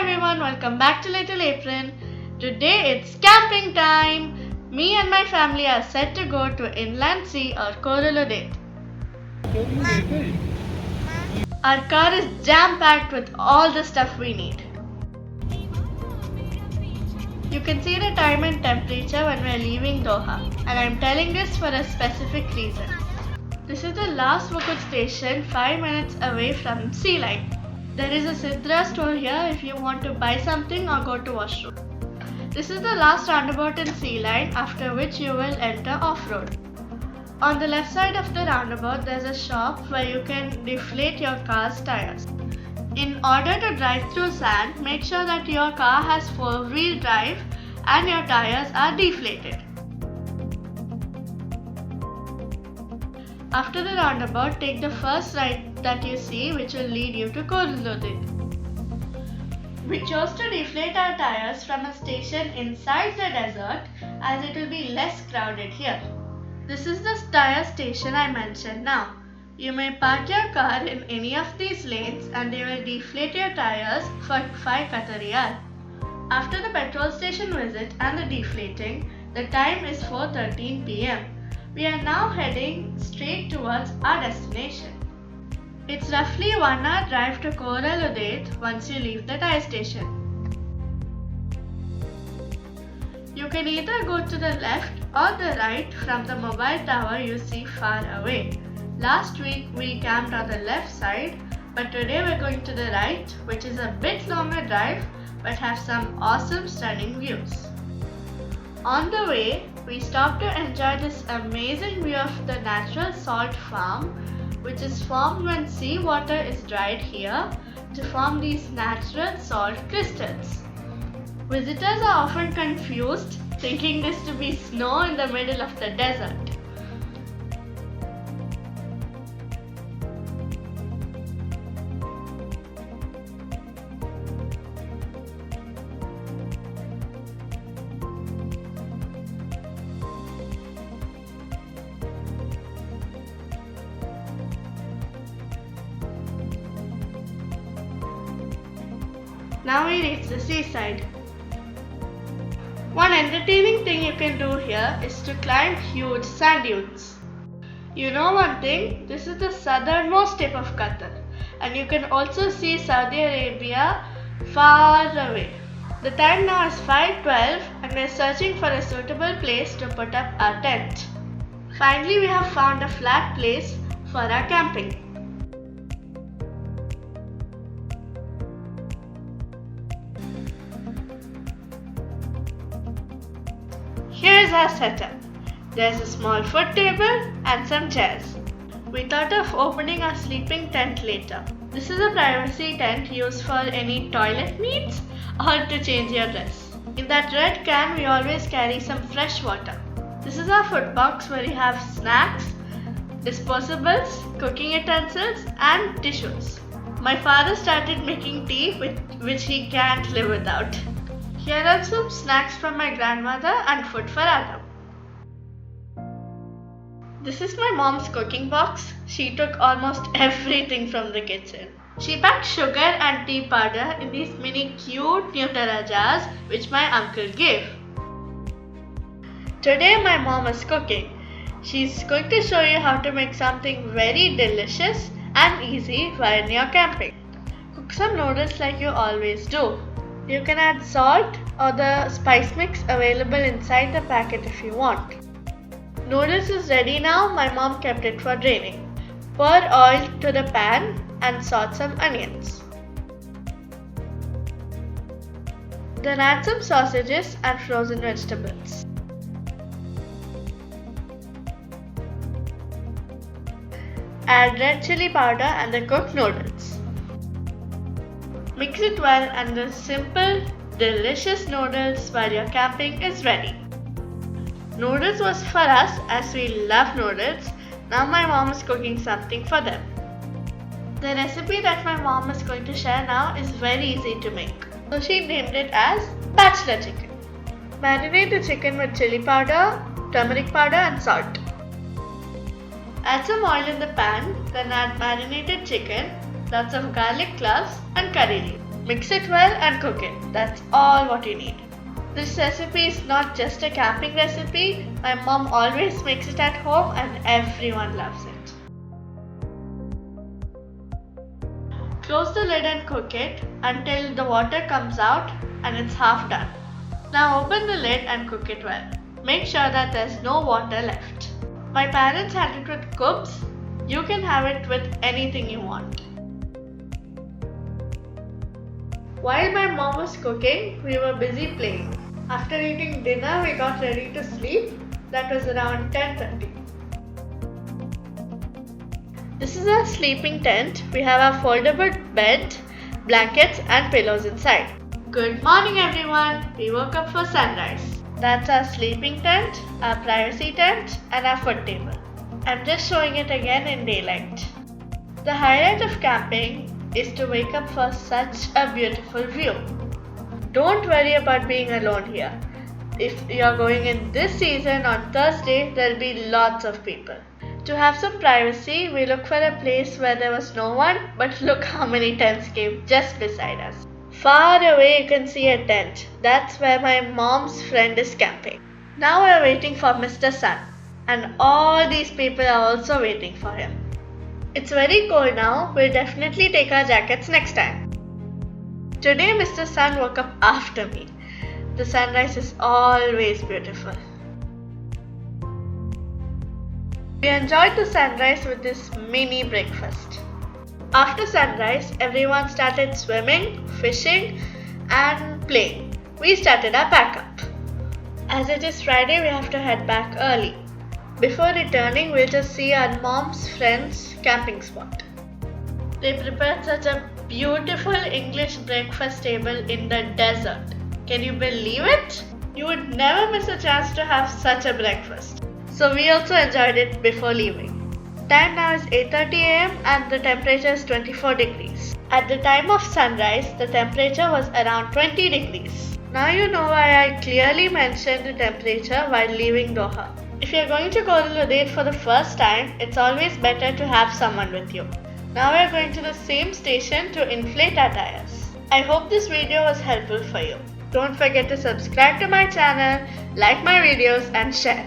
everyone, welcome back to Little Apron. Today it's camping time. Me and my family are set to go to Inland Sea or Korolode. Our car is jam-packed with all the stuff we need. You can see the time and temperature when we're leaving Doha, and I'm telling this for a specific reason. This is the last Wukud station 5 minutes away from Sea Line. There is a Sidra store here if you want to buy something or go to washroom. This is the last roundabout in Sea Line, after which you will enter off-road. On the left side of the roundabout there's a shop where you can deflate your car's tires. In order to drive through sand, make sure that your car has 4-wheel drive and your tires are deflated. After the roundabout, take the first right that you see, which will lead you to Korolode. We chose to deflate our tires from a station inside the desert as it will be less crowded here. This is the tire station I mentioned now. You may park your car in any of these lanes and they will deflate your tires for 5 Qatar Riyal. After the petrol station visit and the deflating, the time is 4:13 p.m. We are now heading straight towards our destination. It's roughly 1 hour drive to Korolode once you leave the tire station. You can either go to the left or the right from the mobile tower you see far away. Last week we camped on the left side, but today we're going to the right, which is a bit longer drive but have some awesome stunning views. On the way, we stopped to enjoy this amazing view of the natural salt farm, which is formed when seawater is dried here to form these natural salt crystals. Visitors are often confused, thinking this to be snow in the middle of the desert. Now we reach the seaside. One entertaining thing you can do here is to climb huge sand dunes. You know one thing, this is the southernmost tip of Qatar, and you can also see Saudi Arabia far away. The time now is 5:12 and we are searching for a suitable place to put up our tent. Finally, we have found a flat place for our camping. Here is our setup. There's a small foot table and some chairs. We thought of opening our sleeping tent later. This is a privacy tent used for any toilet needs or to change your dress. In that red can we always carry some fresh water. This is our food box where we have snacks, disposables, cooking utensils and tissues. My father started making tea which he can't live without. Here are some snacks from my grandmother and food for Adam. This is my mom's cooking box. She took almost everything from the kitchen. She packed sugar and tea powder in these mini cute Nutella jars which my uncle gave. Today my mom is cooking. She's going to show you how to make something very delicious and easy while you're camping. Cook some noodles like you always do. You can add salt or the spice mix available inside the packet if you want. Noodles is ready now, my mom kept it for draining. Pour oil to the pan and saute some onions. Then add some sausages and frozen vegetables. Add red chili powder and the cooked noodles. Mix it well and the simple, delicious noodles while you're camping is ready. Noodles was for us as we love noodles. Now my mom is cooking something for them. The recipe that my mom is going to share now is very easy to make. So she named it as bachelor chicken. Marinate the chicken with chili powder, turmeric powder and salt. Add some oil in the pan, then add marinated chicken, lots of garlic cloves and curry leaf. Mix it well and cook it. That's all what you need. This recipe is not just a camping recipe. My mom always makes it at home and everyone loves it. Close the lid and cook it until the water comes out and it's half done. Now open the lid and cook it well. Make sure that there's no water left. My parents had it with kubs. You can have it with anything you want. While my mom was cooking, we were busy playing. After eating dinner, we got ready to sleep. That was around 10:30. This is our sleeping tent. We have our foldable bed, blankets and pillows inside. Good morning everyone. We woke up for sunrise. That's our sleeping tent, our privacy tent and our food table. I'm just showing it again in daylight. The highlight of camping is to wake up for such a beautiful view. Don't worry about being alone here. If you're going in this season on Thursday, there'll be lots of people. To have some privacy, we look for a place where there was no one, but look how many tents came just beside us. Far away you can see a tent. That's where my mom's friend is camping. Now we're waiting for Mr. Sun, and all these people are also waiting for him. It's very cold now. We'll definitely take our jackets next time. Today Mr. Sun woke up after me. The sunrise is always beautiful. We enjoyed the sunrise with this mini breakfast. After sunrise, everyone started swimming, fishing and playing. We started our pack-up. As it is Friday, we have to head back early. Before returning, we'll just see our mom's friend's camping spot. They prepared such a beautiful English breakfast table in the desert. Can you believe it? You would never miss a chance to have such a breakfast. So we also enjoyed it before leaving. Time now is 8:30 am and the temperature is 24 degrees. At the time of sunrise, the temperature was around 20 degrees. Now you know why I clearly mentioned the temperature while leaving Doha. If you're going to Koh Luludeet for the first time, it's always better to have someone with you. Now we're going to the same station to inflate our tires. I hope this video was helpful for you. Don't forget to subscribe to my channel, like my videos and share.